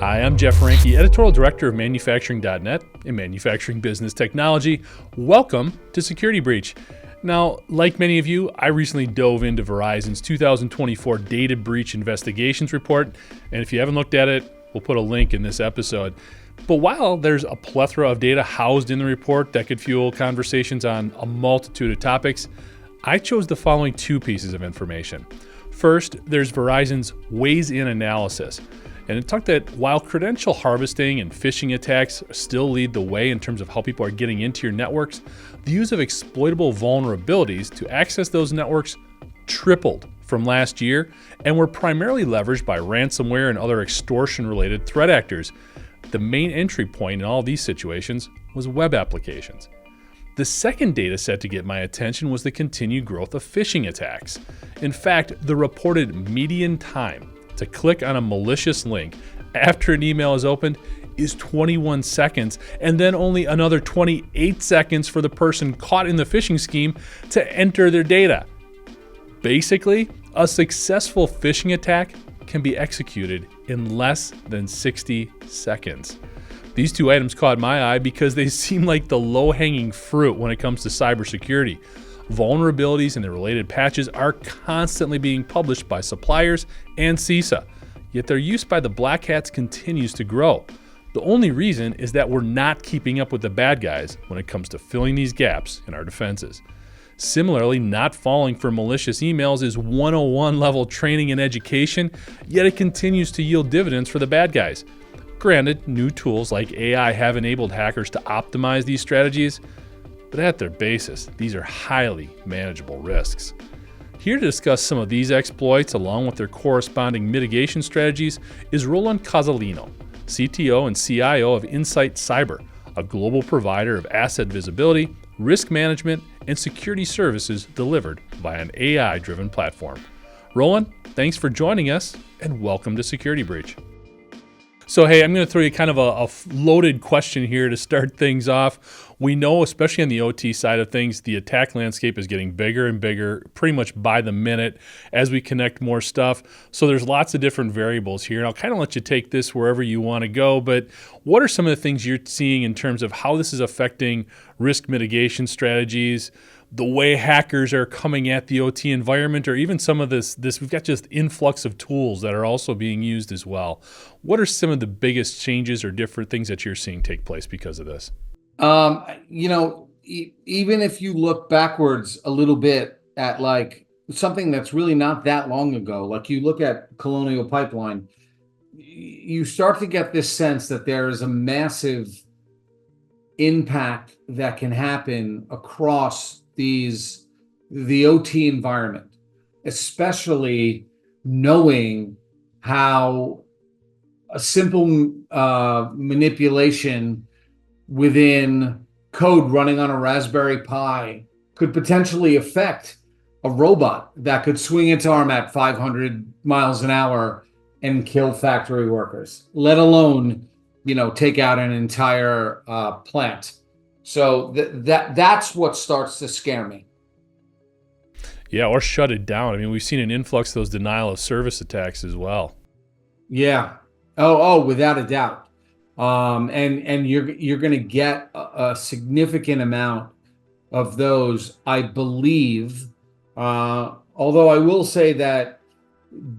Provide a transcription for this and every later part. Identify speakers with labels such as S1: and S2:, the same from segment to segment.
S1: Hi, I'm Jeff Ranke, Editorial Director of Manufacturing.net and Manufacturing Business Technology. Welcome to Security Breach. Now, like many of you, I recently dove into Verizon's 2024 Data Breach Investigations Report, and if you haven't looked at it, we'll put a link in this episode. But while there's a plethora of data housed in the report that could fuel conversations on a multitude of topics, I chose the following two pieces of information. First, there's Verizon's Ways In analysis. And it talked that while credential harvesting and phishing attacks still lead the way in terms of how people are getting into your networks, the use of exploitable vulnerabilities to access those networks tripled from last year and were primarily leveraged by ransomware and other extortion-related threat actors. The main entry point in all these situations was web applications. The second data set to get my attention was the continued growth of phishing attacks. In fact, the reported median time to click on a malicious link after an email is opened is 21 seconds, and then only another 28 seconds for the person caught in the phishing scheme to enter their data. Basically, a successful phishing attack can be executed in less than 60 seconds. These two items caught my eye because they seem like the low-hanging fruit when it comes to cybersecurity. Vulnerabilities and the related patches are constantly being published by suppliers and CISA, yet their use by the black hats continues to grow. The only reason is that we're not keeping up with the bad guys when it comes to filling these gaps in our defenses. Similarly, not falling for malicious emails is 101 level training and education, yet it continues to yield dividends for the bad guys. Granted, new tools like AI have enabled hackers to optimize these strategies, but at their basis, these are highly manageable risks. Here to discuss some of these exploits along with their corresponding mitigation strategies is Roland Cozzolino, CTO and CIO of InsightCyber, a global provider of asset visibility, risk management, and security services delivered by an AI-driven platform. Roland, thanks for joining us and welcome to Security Breach. So, hey, I'm going to throw you kind of a loaded question here to start things off. We know, especially on the OT side of things, the attack landscape is getting bigger and bigger pretty much by the minute as we connect more stuff. So there's lots of different variables here. And I'll kind of let you take this wherever you want to go. But what are some of the things you're seeing in terms of how this is affecting risk mitigation strategies, the way hackers are coming at the OT environment, or even some of this we've got just influx of tools that are also being used as well. What are some of the biggest changes or different things that you're seeing take place because of this?
S2: Even if you look backwards a little bit at like something that's really not that long ago, like you look at Colonial Pipeline, you start to get this sense that there is a massive impact that can happen across the OT environment, especially knowing how a simple manipulation within code running on a Raspberry Pi could potentially affect a robot that could swing its arm at 500 miles an hour and kill factory workers, let alone, take out an entire plant. So that's what starts to scare me.
S1: Yeah, or shut it down. I mean, we've seen an influx of those denial of service attacks as well.
S2: Yeah. Oh, without a doubt. And you're going to get a significant amount of those, I believe. Although I will say that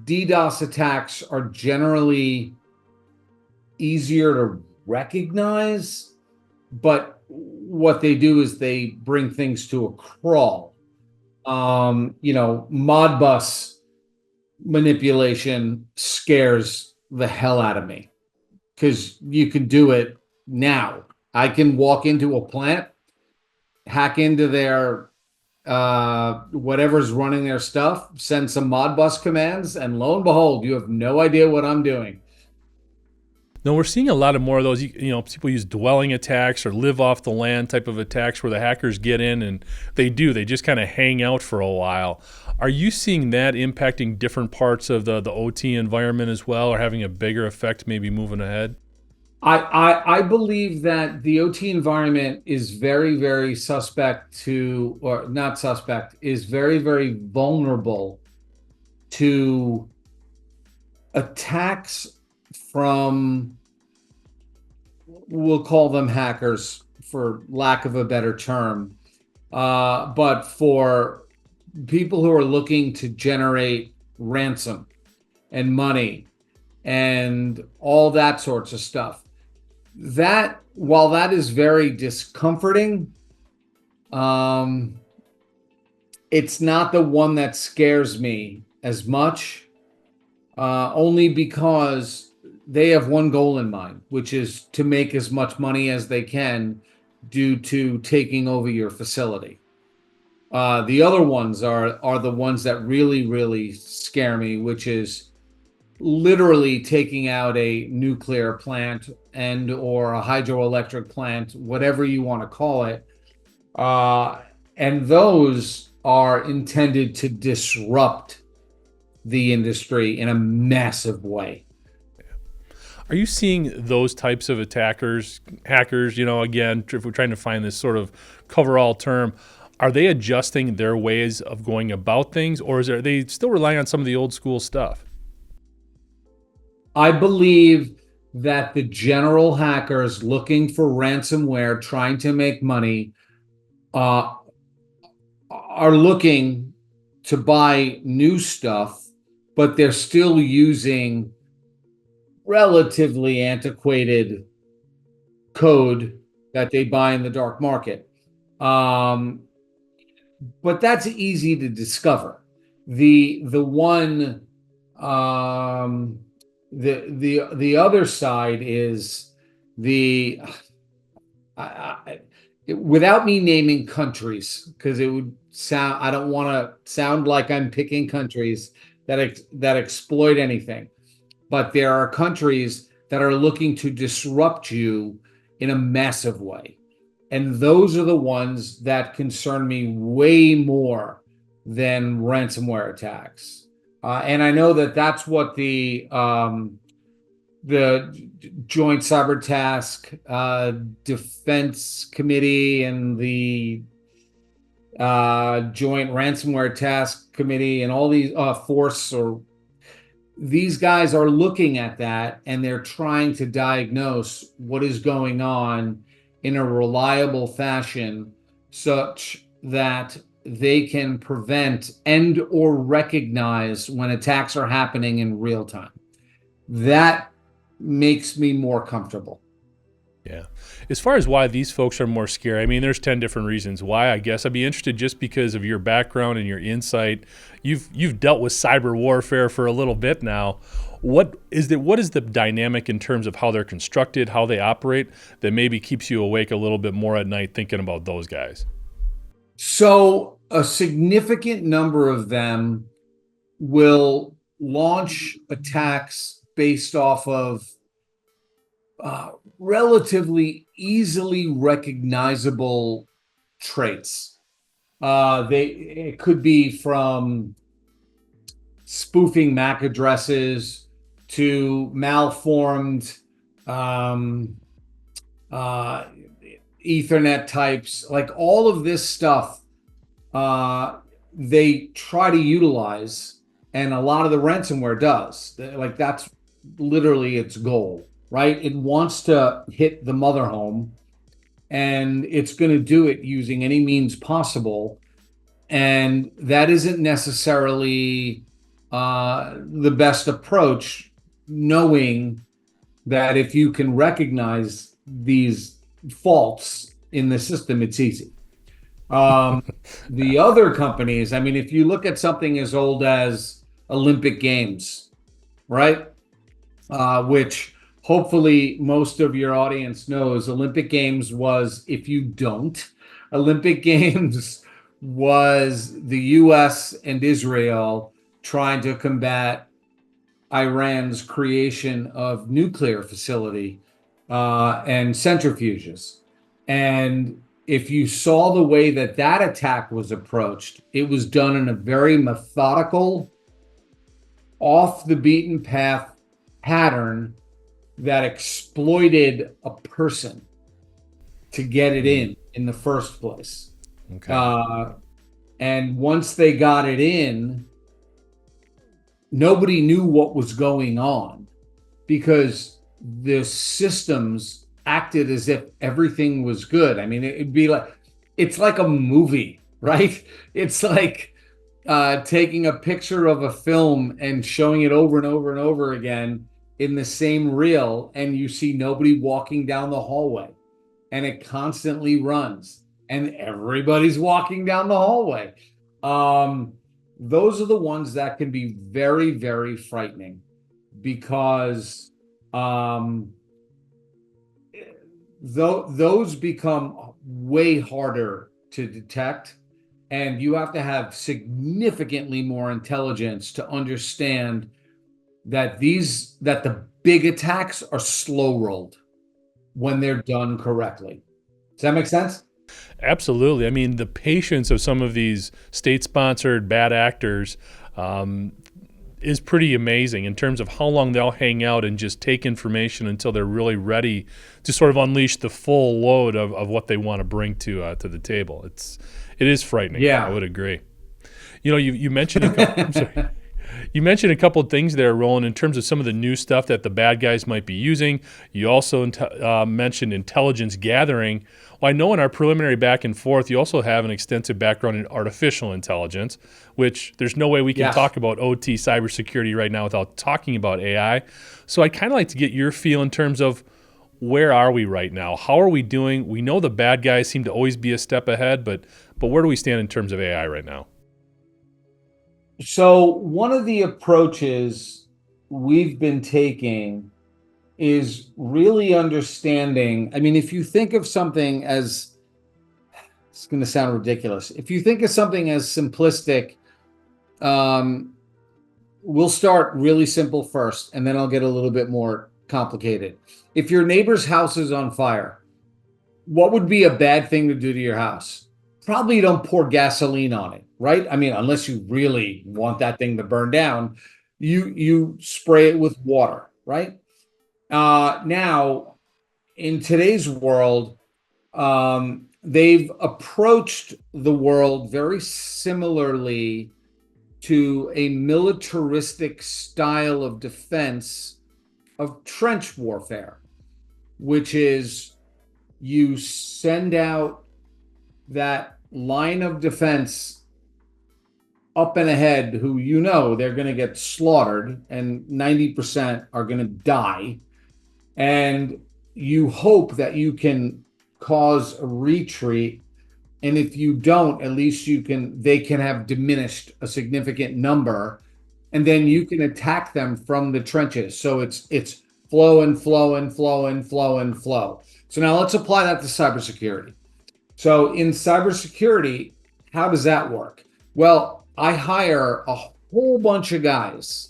S2: DDoS attacks are generally easier to recognize, but what they do is they bring things to a crawl. Modbus manipulation scares the hell out of me because you can do it now. I can walk into a plant, hack into their whatever's running their stuff, send some Modbus commands, and lo and behold, you have no idea what I'm doing.
S1: No, we're seeing a lot of more of those. People use dwelling attacks or live off the land type of attacks where the hackers get in and they just kind of hang out for a while. Are you seeing that impacting different parts of the OT environment as well, or having a bigger effect maybe moving ahead?
S2: I believe that the OT environment is very, very is very, very vulnerable to attacks from, we'll call them hackers for lack of a better term, but for people who are looking to generate ransom and money and all that sorts of stuff. That, while that is very discomforting, it's not the one that scares me as much, only because they have one goal in mind, which is to make as much money as they can due to taking over your facility. The other ones are the ones that really scare me, which is literally taking out a nuclear plant and or a hydroelectric plant, whatever you want to call it. And those are intended to disrupt the industry in a massive way.
S1: Are you seeing those types of hackers, again, if we're trying to find this sort of coverall term, are they adjusting their ways of going about things, or are they still relying on some of the old school stuff?
S2: I believe that the general hackers looking for ransomware, trying to make money, are looking to buy new stuff, but they're still using relatively antiquated code that they buy in the dark market. But that's easy to discover. The other side is without me naming countries, because it would sound, I don't want to sound like I'm picking countries that exploit anything. But there are countries that are looking to disrupt you in a massive way. And those are the ones that concern me way more than ransomware attacks. And I know that that's what the Joint Cyber Task Defense Committee and the Joint Ransomware Task Committee and all these these guys are looking at that, and they're trying to diagnose what is going on in a reliable fashion such that they can prevent and or recognize when attacks are happening in real time. That makes me more comfortable.
S1: Yeah. As far as why these folks are more scary, I mean, there's 10 different reasons why, I guess. I'd be interested just because of your background and your insight. You've dealt with cyber warfare for a little bit now. What is the dynamic in terms of how they're constructed, how they operate, that maybe keeps you awake a little bit more at night thinking about those guys?
S2: So a significant number of them will launch attacks based off of relatively easily recognizable traits. It could be from spoofing MAC addresses to malformed Ethernet types, like all of this stuff. They try to utilize, and a lot of the ransomware does. Like that's literally its goal. Right? It wants to hit the mother home, and it's going to do it using any means possible. And that isn't necessarily the best approach, knowing that if you can recognize these faults in the system, it's easy. The other companies, I mean, if you look at something as old as Olympic Games, right? Which hopefully most of your audience knows, Olympic Games was, if you don't, Olympic Games was the US and Israel trying to combat Iran's creation of nuclear facility and centrifuges. And if you saw the way that attack was approached, it was done in a very methodical, off the beaten path pattern that exploited a person to get it in the first place.
S1: Okay.
S2: And once they got it in, nobody knew what was going on. because the systems acted as if everything was good. I mean, it'd be like, it's like a movie, right? It's like taking a picture of a film and showing it over and over and over again in the same reel, and you see nobody walking down the hallway, and it constantly runs, and everybody's walking down the hallway. Um, those are the ones that can be very, very frightening because um, those become way harder to detect, and you have to have significantly more intelligence to understand that the big attacks are slow rolled when they're done correctly. Does that make sense?
S1: Absolutely. I mean, the patience of some of these state-sponsored bad actors is pretty amazing in terms of how long they'll hang out and just take information until they're really ready to sort of unleash the full load of what they want to bring to the table. It is frightening.
S2: Yeah.
S1: I would agree. You know, you mentioned a couple, I'm sorry. You mentioned a couple of things there, Roland, in terms of some of the new stuff that the bad guys might be using. You also mentioned intelligence gathering. Well, I know in our preliminary back and forth, you also have an extensive background in artificial intelligence, which there's no way we can talk about OT cybersecurity right now without talking about AI. So I'd kind of like to get your feel in terms of where are we right now? How are we doing? We know the bad guys seem to always be a step ahead, but where do we stand in terms of AI right now?
S2: So one of the approaches we've been taking is really understanding. I mean, if you think of something as, it's going to sound ridiculous. If you think of something as simplistic, um, we'll start really simple first, and then I'll get a little bit more complicated. If your neighbor's house is on fire, what would be a bad thing to do to your house? Probably don't pour gasoline on it, right? I mean, unless you really want that thing to burn down, you spray it with water, right? Now, in today's world, they've approached the world very similarly to a militaristic style of defense of trench warfare, which is you send out that line of defense up and ahead who they're going to get slaughtered and 90% are going to die. And you hope that you can cause a retreat. And if you don't, at least they can have diminished a significant number. And then you can attack them from the trenches. So it's flow and flow and flow and flow and flow. So now let's apply that to cybersecurity. So in cybersecurity, how does that work? Well, I hire a whole bunch of guys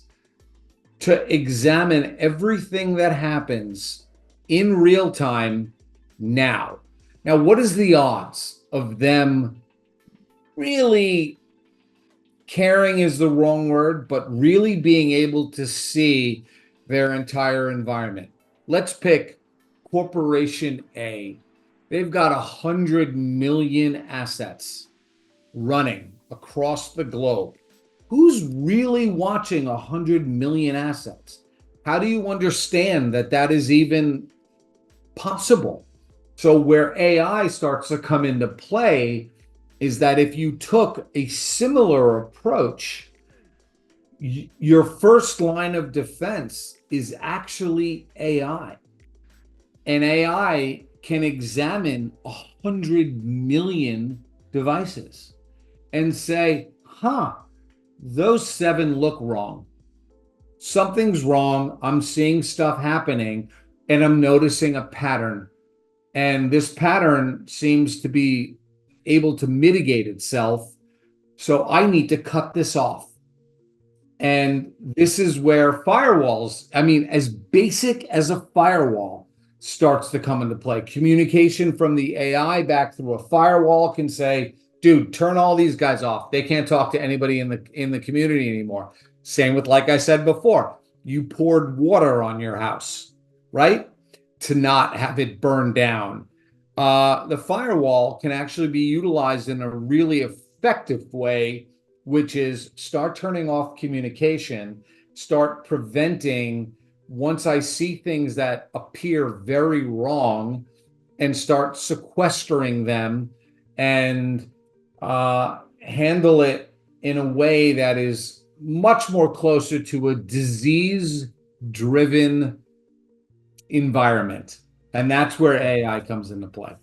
S2: to examine everything that happens in real time now. Now, what is the odds of them really caring is the wrong word, but really being able to see their entire environment? Let's pick Corporation A. They've got 100 million assets running across the globe. Who's really watching 100 million assets? How do you understand that is even possible? So where AI starts to come into play is that if you took a similar approach, your first line of defense is actually AI. And AI can examine 100 million devices and say, those 7 look wrong. Something's wrong. I'm seeing stuff happening and I'm noticing a pattern. And this pattern seems to be able to mitigate itself. So I need to cut this off. And this is where firewalls, I mean, as basic as a firewall, starts to come into play. Communication from the AI back through a firewall can say, dude, turn all these guys off. They can't talk to anybody in the community anymore. Same with, like I said before, you poured water on your house, right? To not have it burn down. The firewall can actually be utilized in a really effective way, which is start turning off communication, start preventing once I see things that appear very wrong and start sequestering them and handle it in a way that is much more closer to a disease driven environment. And that's where AI comes into play.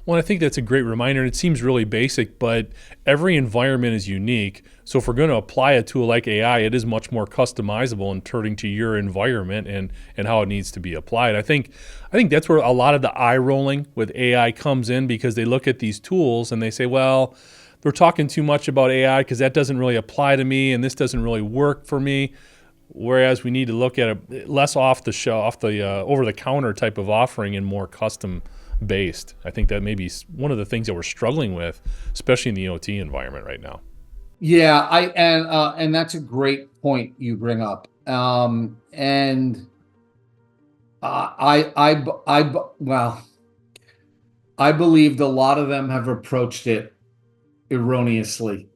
S1: Well, I think that's a great reminder, and it seems really basic, but every environment is unique. So if we're going to apply a tool like AI, it is much more customizable and turning to your environment and how it needs to be applied. I think that's where a lot of the eye rolling with AI comes in, because they look at these tools and they say, well, they're talking too much about AI because that doesn't really apply to me and this doesn't really work for me. Whereas we need to look at a less off the shelf, over the counter type of offering and more custom based. I think that may be one of the things that we're struggling with, especially in the OT environment right now.
S2: Yeah, and that's a great point you bring up. And well, I believed a lot of them have approached it erroneously.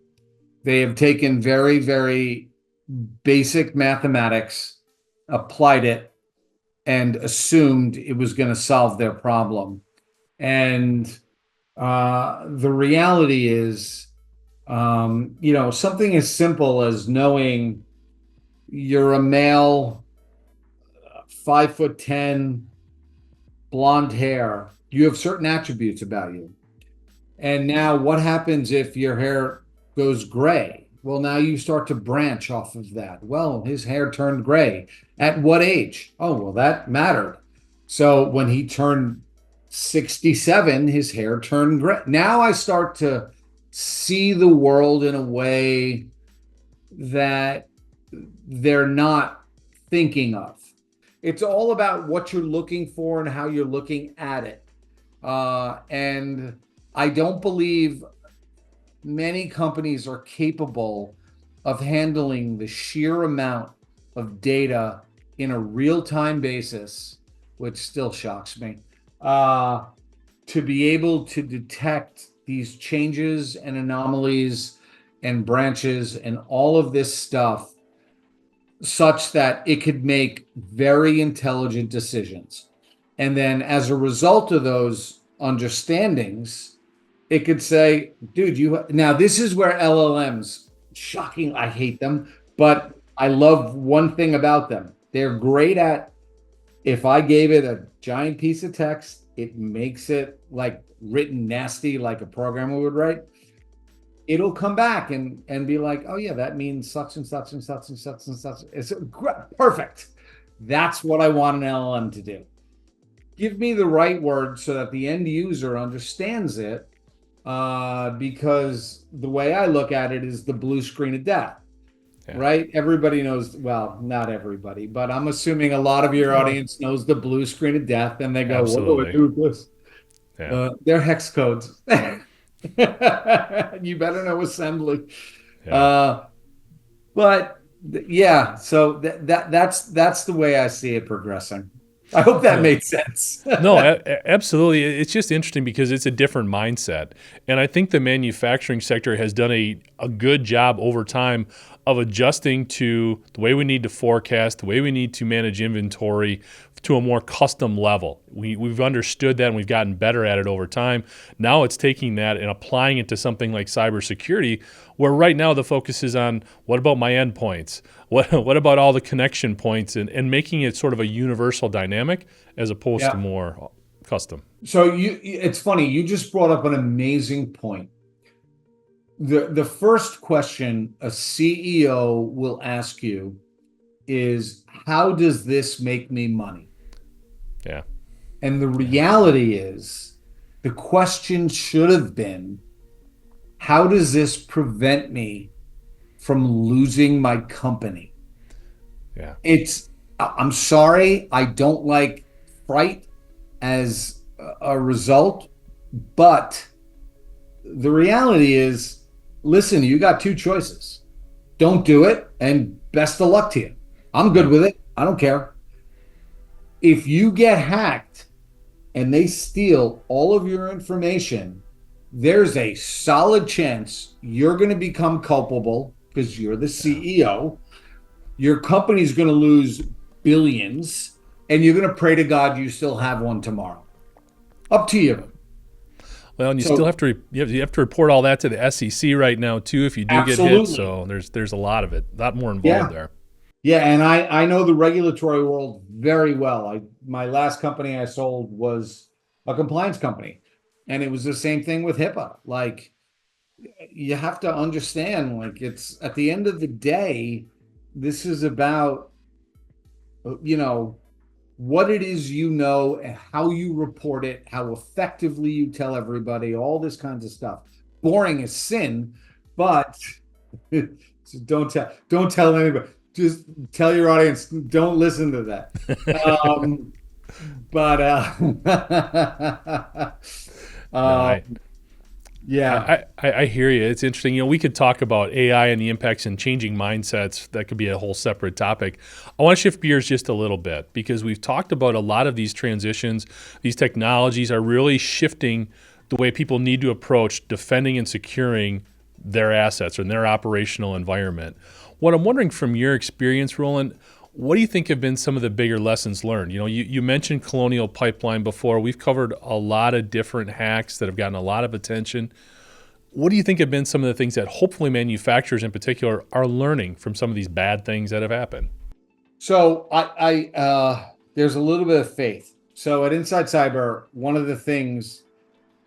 S2: They have taken very, very basic mathematics, applied it, and assumed it was going to solve their problem. And the reality is, something as simple as knowing you're a male, 5'10", blonde hair, you have certain attributes about you. And now what happens if your hair goes gray? Well, now you start to branch off of that. Well, his hair turned gray. At what age? Oh, well, that mattered. So when he turned 67, his hair turned gray. Now I start to see the world in a way that they're not thinking of. It's all about what you're looking for and how you're looking at it. And I don't believe many companies are capable of handling the sheer amount of data in a real-time basis, which still shocks me, to be able to detect these changes and anomalies and branches and all of this stuff such that it could make very intelligent decisions. And then as a result of those understandings, it could say, dude, now this is where LLMs, shocking, I hate them, but I love one thing about them. They're great at, if I gave it a giant piece of text, it makes it like written nasty, like a programmer would write. It'll come back and be like, oh yeah, that means such and such and such and such and such. It's perfect. That's what I want an LLM to do. Give me the right word so that the end user understands it, because the way I look at it is the blue screen of death, right? Everybody knows, well, not everybody, but I'm assuming a lot of your audience knows the blue screen of death, and they go, what do I do with this? They're hex codes. You better know assembly. But yeah, so that's the way I see it progressing. I hope that made sense.
S1: No, absolutely. It's just interesting because it's a different mindset. And I think the manufacturing sector has done a good job over time of adjusting to the way we need to forecast, the way we need to manage inventory to a more custom level. We've understood that and we've gotten better at it over time. Now it's taking that and applying it to something like cybersecurity, where right now the focus is on what about my endpoints? What about all the connection points, and making it sort of a universal dynamic as opposed to more custom.
S2: So it's funny, you just brought up an amazing point. The first question a CEO will ask you is, how does this make me money?
S1: Yeah.
S2: And the reality is, the question should have been, how does this prevent me from losing my company?
S1: Yeah.
S2: I'm sorry, I don't like fright as a result, but the reality is, listen, you got two choices. Don't do it, and best of luck to you. I'm good with it. I don't care. If you get hacked and they steal all of your information, there's a solid chance you're going to become culpable because you're the CEO. Your company's going to lose billions, and you're going to pray to God you still have one tomorrow. Up to you.
S1: Well, and you still
S2: So
S1: have to you have to report all that to the SEC right now too if you do get hit.
S2: absolutely.
S1: So there's a lot of it, a lot more involved
S2: Yeah.
S1: there.
S2: Yeah, and I know the regulatory world very well. My last company I sold was a compliance company, and it was the same thing with HIPAA. Like you have to understand, like it's at the end of the day, this is about you know what it is and how you report it, how effectively you tell everybody, all this kinds of stuff. Boring as sin, but so don't tell anybody. Just tell your audience, don't listen to that. Um, but
S1: No,
S2: uh, yeah.
S1: I hear you. It's interesting. You know, we could talk about AI and the impacts and changing mindsets. That could be a whole separate topic. I want to shift gears just a little bit because we've talked about a lot of these transitions. These technologies are really shifting the way people need to approach defending and securing their assets or their operational environment. What I'm wondering from your experience, Roland, what do you think have been some of the bigger lessons learned? You know, you mentioned Colonial Pipeline before. We've covered a lot of different hacks that have gotten a lot of attention. What do you think have been some of the things that hopefully manufacturers in particular are learning from some of these bad things that have happened?
S2: So there's a little bit of faith. So at Inside Cyber, one of the things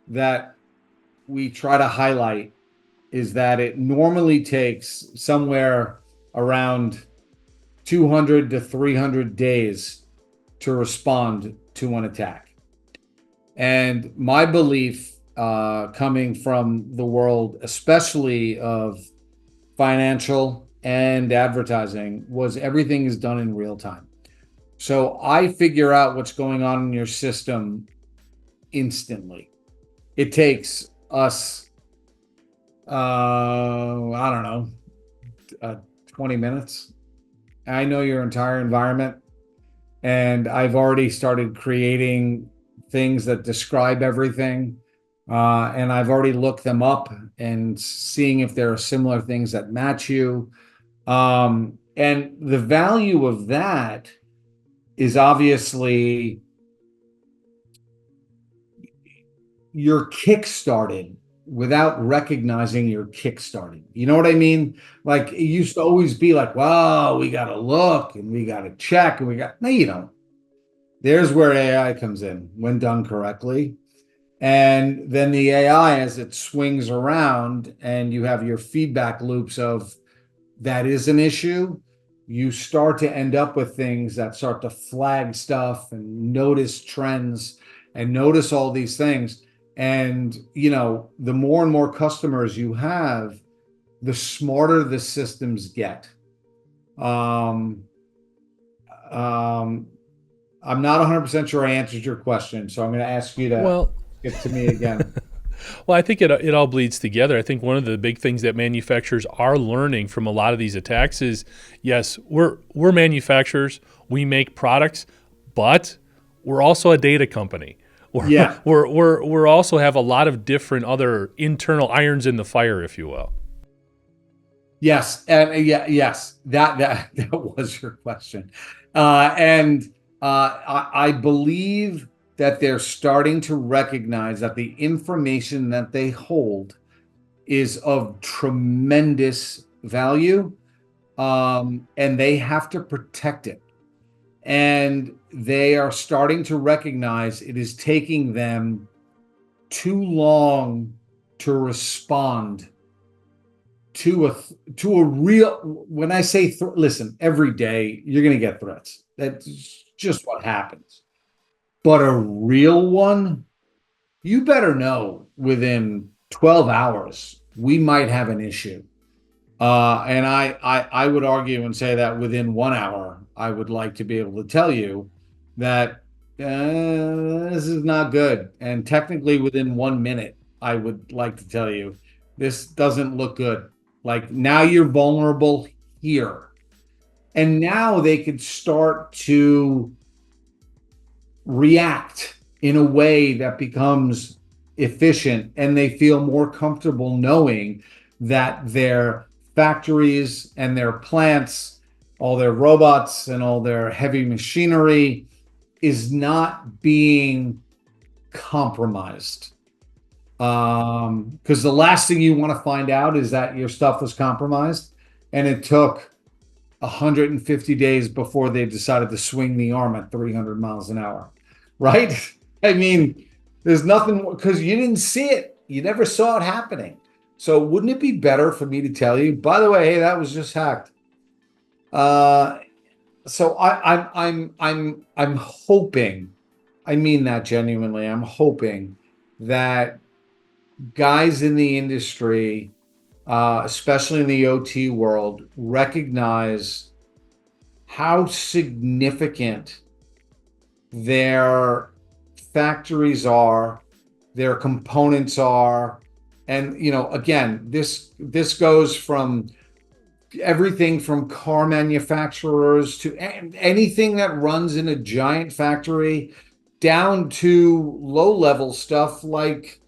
S2: that we try to highlight is that it normally takes somewhere around 200 to 300 days to respond to an attack. And my belief, coming from the world, especially of financial and advertising, was everything is done in real time. So I figure out what's going on in your system instantly. It takes us, I don't know, 20 minutes. I know your entire environment, and I've already started creating things that describe everything. And I've already looked them up and seeing if there are similar things that match you. And the value of that is obviously you're kickstarted without recognizing you're kickstarting. You know what I mean? Like it used to always be like, wow, we got to look and we got to check and no, you don't. There's where AI comes in when done correctly. And then the AI, as it swings around and you have your feedback loops of that is an issue, you start to end up with things that start to flag stuff and notice trends and notice all these things. And, the more and more customers you have, the smarter the systems get. Um, um, I'm not 100% sure I answered your question, so I'm going to ask you to
S1: Well,
S2: get to me again.
S1: well, I think it all bleeds together. I think one of the big things that manufacturers are learning from a lot of these attacks is, yes, we're manufacturers, we make products, but we're also a data company.
S2: Yeah.
S1: We're also have a lot of different other internal irons in the fire, if you will.
S2: Yes, and yes, that was your question, and I believe that they're starting to recognize that the information that they hold is of tremendous value, and they have to protect it. And they are starting to recognize it is taking them too long to respond to a real. When I say listen, every day you're going to get threats. That's just what happens. But a real one, you better know within 12 hours we might have an issue. And I would argue and say that within 1 hour, I would like to be able to tell you that this is not good. And technically, within 1 minute, I would like to tell you this doesn't look good. Like now you're vulnerable here. And now they could start to react in a way that becomes efficient and they feel more comfortable knowing that their factories and their plants all their robots and all their heavy machinery is not being compromised. Because the last thing you want to find out is that your stuff was compromised, and it took 150 days before they decided to swing the arm at 300 miles an hour, right? I mean, there's nothing because you didn't see it. You never saw it happening. So wouldn't it be better for me to tell you, by the way, hey, that was just hacked? So I'm hoping, I mean that genuinely. I'm hoping that guys in the industry, especially in the OT world, recognize how significant their factories are, their components are. And, again, this goes from everything from car manufacturers to anything that runs in a giant factory down to low-level stuff like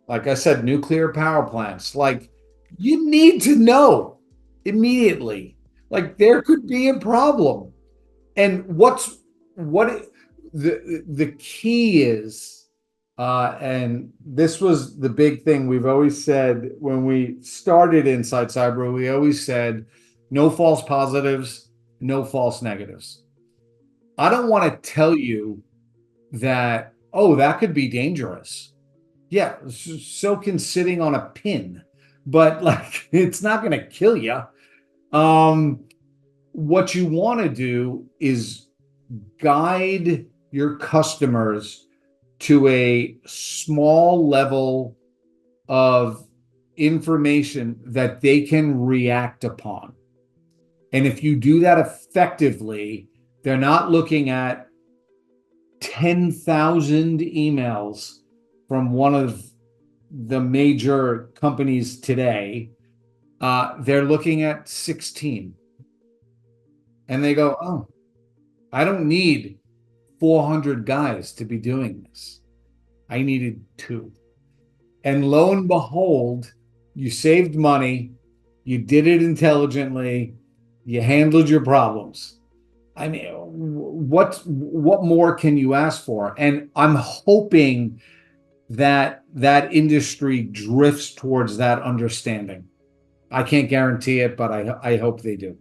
S2: I said, nuclear power plants. Like, you need to know immediately. Like, there could be a problem. And the key is, and this was the big thing we've always said when we started InsightCyber, we always said, no false positives, no false negatives. I don't want to tell you that, oh, that could be dangerous. Yeah, so can sitting on a pin, but like it's not going to kill you. What you want to do is guide your customers to a small level of information that they can react upon. And if you do that effectively, they're not looking at 10,000 emails from one of the major companies today. They're looking at 16. And they go, oh, I don't need 400 guys to be doing this. I needed 2. And lo and behold, you saved money, you did it intelligently, you handled your problems. I mean, what more can you ask for? And I'm hoping that industry drifts towards that understanding. I can't guarantee it, but I hope they do.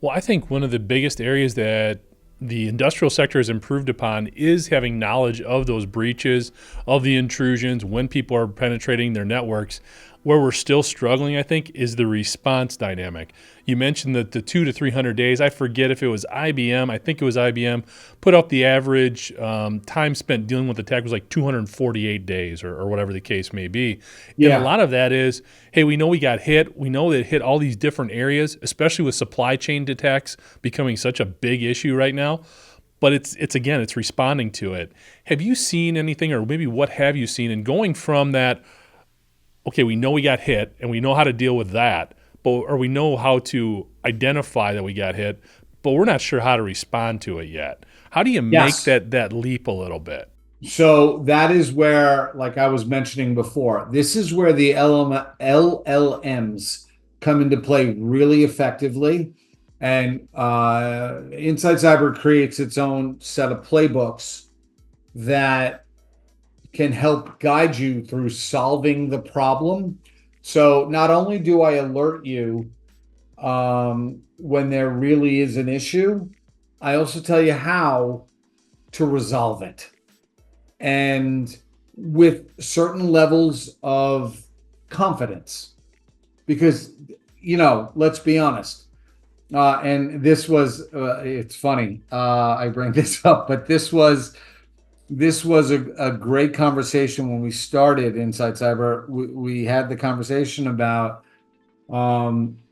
S1: Well, I think one of the biggest areas that the industrial sector has improved upon is having knowledge of those breaches, of the intrusions, when people are penetrating their networks. Where we're still struggling, I think, is the response dynamic. You mentioned that the 200 to 300 days, I forget if it was IBM, I think it was IBM, put up the average time spent dealing with the attack was like 248 days or whatever the case may be. Yeah. And a lot of that is, hey, we know we got hit. We know that it hit all these different areas, especially with supply chain attacks becoming such a big issue right now. But it's responding to it. Have you seen anything, or maybe what have you seen in going from that, okay, we know we got hit and we know how to deal with that, or we know how to identify that we got hit, but we're not sure how to respond to it yet. How do you make that leap a little bit?
S2: So that is where, like I was mentioning before, this is where the LLMs come into play really effectively. And InsightCyber creates its own set of playbooks that can help guide you through solving the problem. So not only do I alert you when there really is an issue, I also tell you how to resolve it. And with certain levels of confidence. Because, let's be honest. And this was, it's funny, I bring this up, but this was a great conversation when we started InsightCyber. We had the conversation about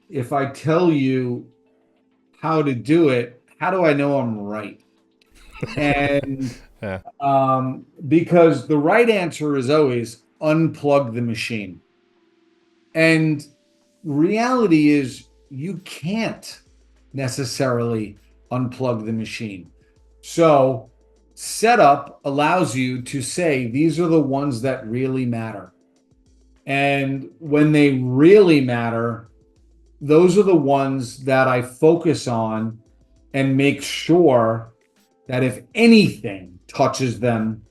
S2: if I tell you how to do it, how do I know I'm right? And
S1: Yeah.
S2: Because the right answer is always unplug the machine. And reality is you can't necessarily unplug the machine. So setup allows you to say, these are the ones that really matter. And when they really matter, those are the ones that I focus on and make sure that if anything touches them,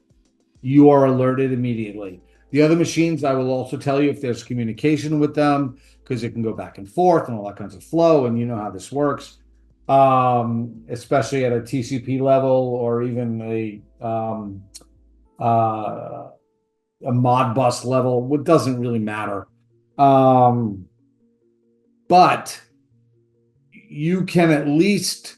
S2: you are alerted immediately. The other machines, I will also tell you if there's communication with them, because it can go back and forth and all that kinds of flow, and you know how this works, especially at a TCP level or even a Modbus level. It doesn't really matter. But you can at least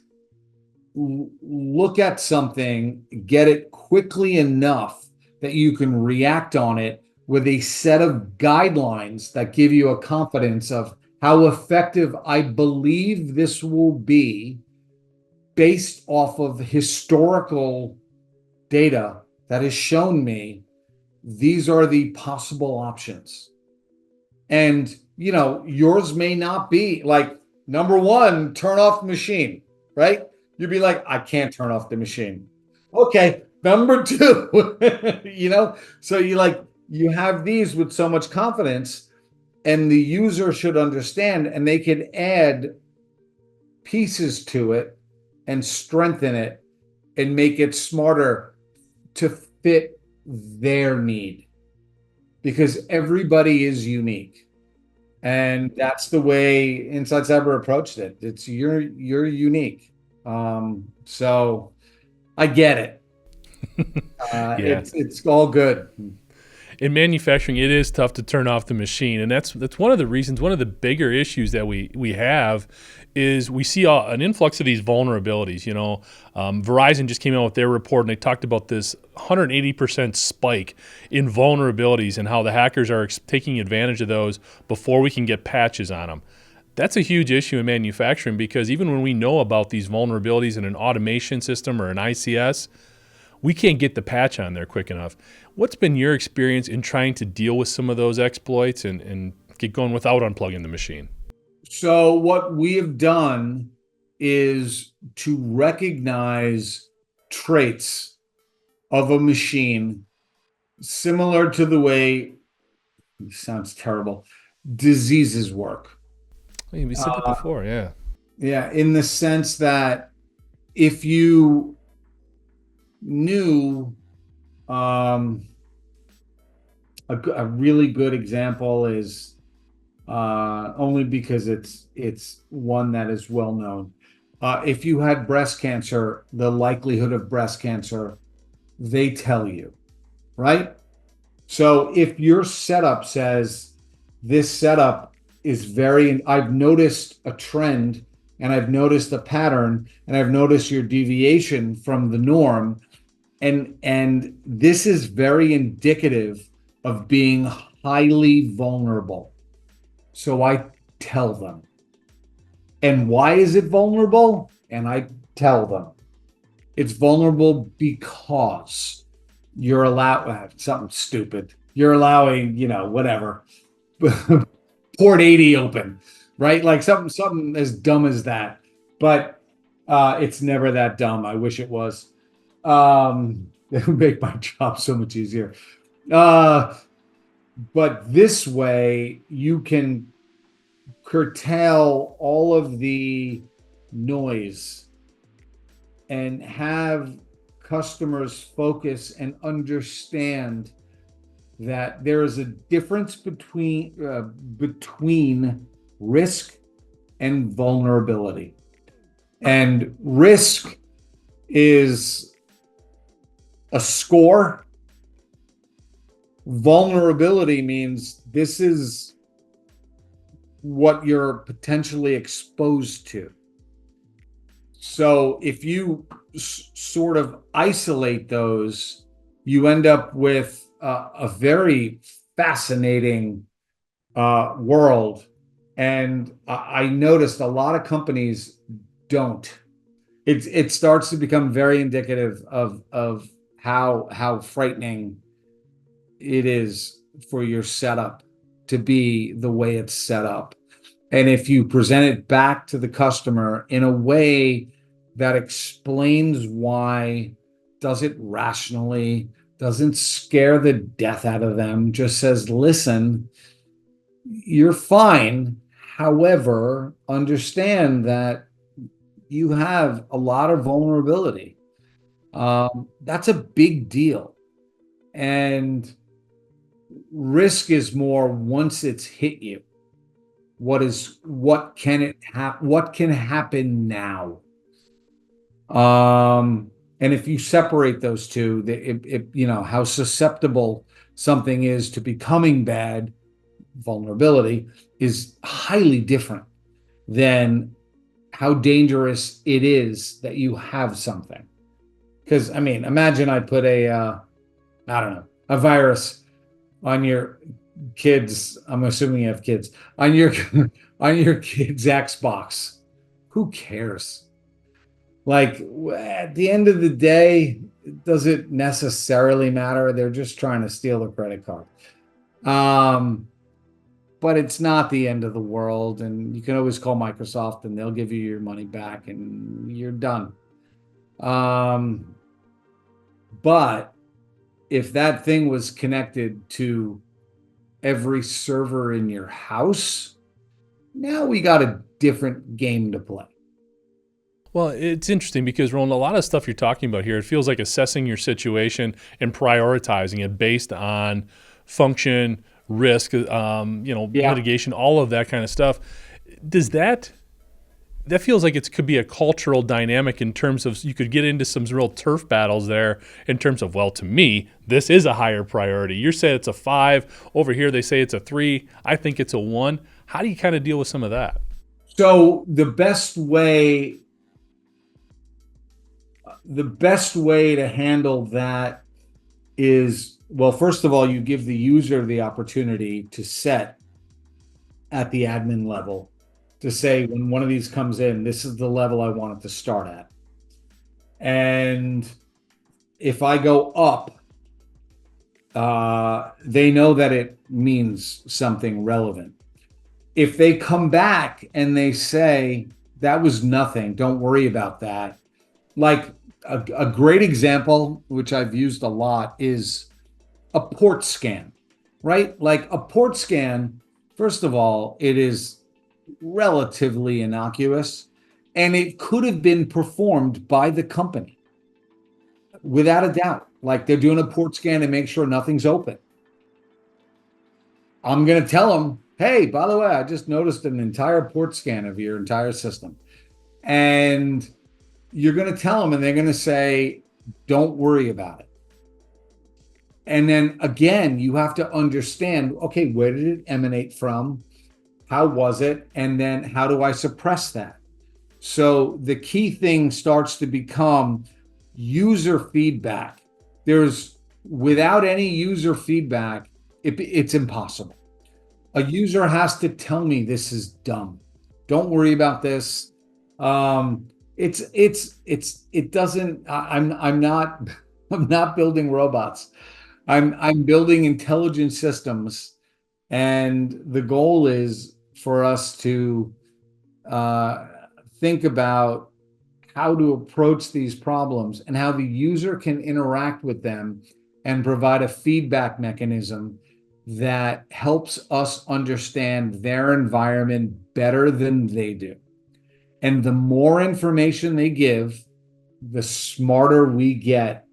S2: look at something, get it quickly enough that you can react on it with a set of guidelines that give you a confidence of how effective I believe this will be based off of historical data that has shown me these are the possible options. And, yours may not be like, number one, turn off the machine, right? You'd be like, I can't turn off the machine. Okay, number two, so you have these with so much confidence, and the user should understand, and they can add pieces to it and strengthen it and make it smarter to fit their need, because everybody is unique. And that's the way InsightCyber approached it. It's you're unique. So I get it.
S1: Yeah.
S2: It's all good.
S1: In manufacturing, it is tough to turn off the machine, and that's one of the reasons. One of the bigger issues that we have is we see an influx of these vulnerabilities. Verizon just came out with their report, and they talked about this 180% spike in vulnerabilities and how the hackers are taking advantage of those before we can get patches on them. That's a huge issue in manufacturing, because even when we know about these vulnerabilities in an automation system or an ICS, we can't get the patch on there quick enough. What's been your experience in trying to deal with some of those exploits and get going without unplugging the machine?
S2: So what we have done is to recognize traits of a machine similar to the way, it sounds terrible, diseases work.
S1: We said that before, yeah.
S2: Yeah, in the sense that if you knew, a really good example is, only because it's one that is well known. If you had breast cancer, the likelihood of breast cancer, they tell you, right? So if your setup says this setup is I've noticed a trend, and I've noticed a pattern, and I've noticed your deviation from the norm, and this is very indicative of being highly vulnerable. So I tell them. And why is it vulnerable? And I tell them. It's vulnerable because you're something stupid. You're allowing, whatever, port 80 open, right? Like something as dumb as that. But it's never that dumb. I wish it was. It would make my job so much easier. But this way you can curtail all of the noise and have customers focus and understand that there is a difference between risk and vulnerability. And risk is a score. Vulnerability means this is what you're potentially exposed to. So if you sort of isolate those, you end up with a very fascinating world. And I noticed a lot of companies don't. It starts to become very indicative of how frightening it is for your setup to be the way it's set up. And if you present it back to the customer in a way that explains why, does it rationally, doesn't scare the death out of them, just says, listen, you're fine. However, understand that you have a lot of vulnerability. That's a big deal. And risk is more once it's hit you. What can happen now? And if you separate those two, how susceptible something is to becoming bad, vulnerability is highly different than how dangerous it is that you have something. Because I mean, imagine I put I don't know, a virus on your kids. I'm assuming you have kids on your on your kid's Xbox. Who cares? Like at the end of the day, does it necessarily matter? They're just trying to steal the credit card. Um, but it's not the end of the world, and you can always call Microsoft and they'll give you your money back and you're done. Um, but if that thing was connected to every server in your house, now we got a different game to play.
S1: Well, it's interesting because, Roland, a lot of stuff you're talking about here, it feels like assessing your situation and prioritizing it based on function, risk, mitigation, all of that kind of stuff. Does that feels like it could be a cultural dynamic in terms of you could get into some real turf battles there in terms of, well, to me, this is a higher priority. You're saying it's a 5. Over here, they say it's a 3. I think it's a 1. How do you kind of deal with some of that?
S2: So the best way to handle that is, well, first of all, you give the user the opportunity to set at the admin level to say, when one of these comes in, this is the level I want it to start at. And if I go up, they know that it means something relevant. If they come back and they say, that was nothing, don't worry about that. Like a great example, which I've used a lot, is a port scan, right? Like a port scan, first of all, it is relatively innocuous, and it could have been performed by the company without a doubt. Like they're doing a port scan to make sure nothing's open. I'm going to tell them, hey, by the way, I just noticed an entire port scan of your entire system. And you're going to tell them, and they're going to say, don't worry about it. And then again, you have to understand, okay, where did it emanate from? How was it? And then how do I suppress that? So the key thing starts to become user feedback. Without any user feedback, it's impossible. A user has to tell me this is dumb. Don't worry about this. It doesn't, I'm not building robots. I'm building intelligent systems, and the goal is for us to think about how to approach these problems and how the user can interact with them and provide a feedback mechanism that helps us understand their environment better than they do. And the more information they give, the smarter we get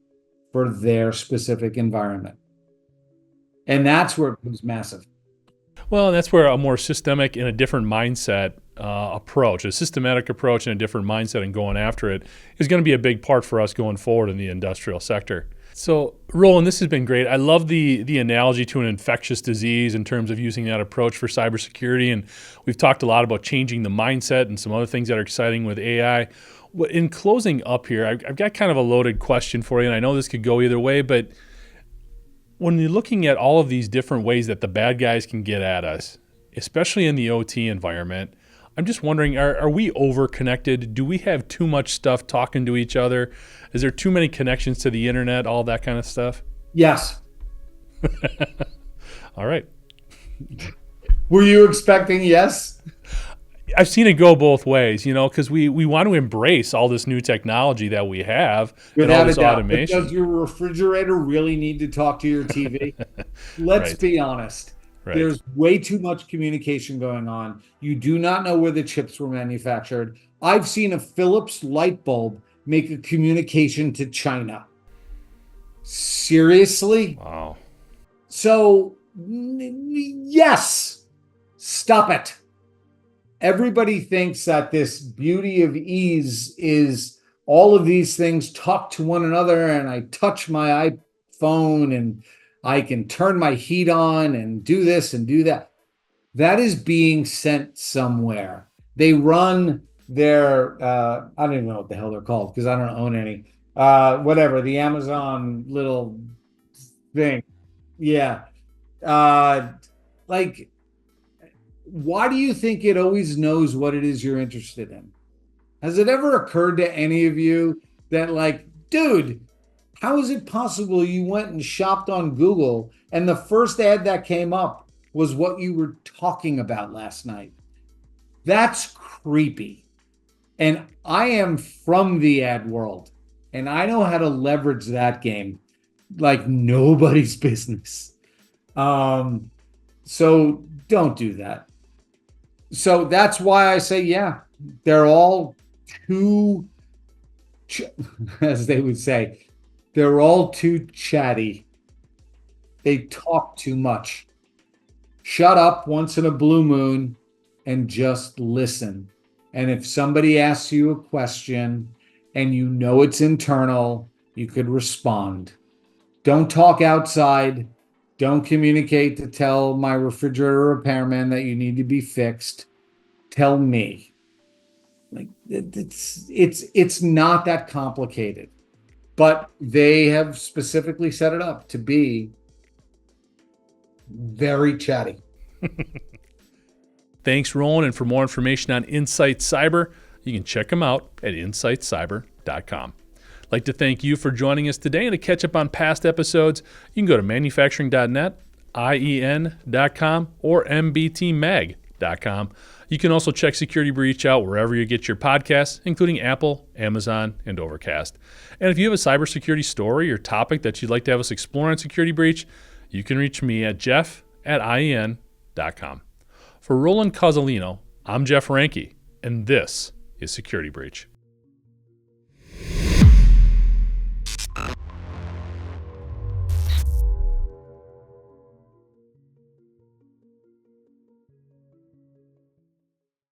S2: for their specific environment. And that's where it becomes massive.
S1: Well, that's where a more systemic and a different mindset approach, a systematic approach and a different mindset and going after it is going to be a big part for us going forward in the industrial sector. So, Roland, this has been great. I love the analogy to an infectious disease in terms of using that approach for cybersecurity. And we've talked a lot about changing the mindset and some other things that are exciting with AI. In closing up here, I've got kind of a loaded question for you, and I know this could go either way, but when you're looking at all of these different ways that the bad guys can get at us, especially in the OT environment, I'm just wondering, are we over-connected? Do we have too much stuff talking to each other? Is there too many connections to the internet, all that kind of stuff?
S2: Yes.
S1: All right.
S2: Were you expecting yes?
S1: I've seen it go both ways, because we want to embrace all this new technology that we have and all this automation.
S2: Does your refrigerator really need to talk to your TV? Let's be honest.
S1: Right.
S2: There's way too much communication going on. You do not know where the chips were manufactured. I've seen a Philips light bulb make a communication to China. Seriously?
S1: Wow.
S2: So, yes, stop it. Everybody thinks that this beauty of ease is all of these things talk to one another, and I touch my iPhone and I can turn my heat on and do this and do that. That is being sent somewhere. They run their, I don't even know what the hell they're called because I don't own any. Whatever, the Amazon little thing. Yeah. Like, why do you think it always knows what it is you're interested in? Has it ever occurred to any of you that, like, dude, how is it possible you went and shopped on Google and the first ad that came up was what you were talking about last night? That's creepy. And I am from the ad world and I know how to leverage that game like nobody's business. So don't do that. So that's why I say, yeah, they're all too, as they would say, they're all too chatty. They talk too much. Shut up once in a blue moon and just listen. And if somebody asks you a question and you know it's internal, you could respond. Don't talk outside. Don't communicate to tell my refrigerator repairman that you need to be fixed. Tell me. Like, it's not that complicated, but they have specifically set it up to be very chatty.
S1: Thanks, Roland. And for more information on InsightCyber, you can check them out at insightcyber.com. I'd like to thank you for joining us today, and to catch up on past episodes, you can go to manufacturing.net, IEN.com, or mbtmag.com. You can also check Security Breach out wherever you get your podcasts, including Apple, Amazon, and Overcast. And if you have a cybersecurity story or topic that you'd like to have us explore on Security Breach, you can reach me at jeff@ien.com. For Roland Cozzolino, I'm Jeff Ranke, and this is Security Breach.